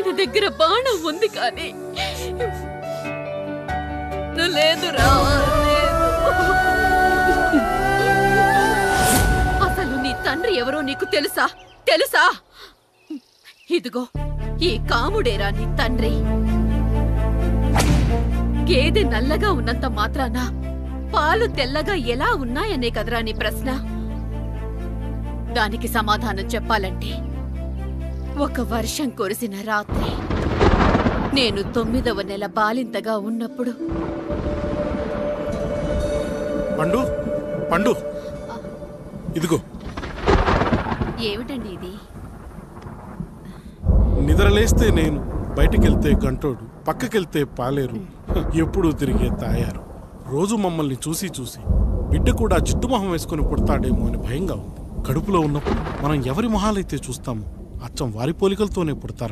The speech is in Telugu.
ఆయన దగ్గర బాణం ఉంది కానీ లేదురా, అసలు నీ తండ్రి ఎవరో నీకు తెలుసా? తెలుసా? ఇదిగో ఈ కాముడేరా నీ తండ్రి. గేదె నల్లగా ఉన్నంత మాత్రాన పాలు తెల్లగా ఎలా ఉన్నాయనే కదరా నీ ప్రశ్న. దానికి సమాధానం చెప్పాలంటే ఒక వర్షం కురిసిన రాత్రి నేను 9వ నెల బాలింతగా ఉన్నప్పుడు. పండు పండు ఇదిగో. ఏమిటండి ఇది? నిద్రలేస్తే నేను, బయటికెళ్తే గంటోడు, పక్కకెళ్తే పాలేరు, ఎప్పుడూ తిరిగే తాయారు. రోజు మమ్మల్ని చూసి చూసి బిడ్డ కూడా జిడ్డు మొహం వేసుకుని పుడతాడేమో అని భయంగా ఉంది. కడుపులో ఉన్నప్పుడు మనం ఎవరి మొహాలైతే చూస్తామో అచ్చం వారి పోలికలతోనే పుడతారు.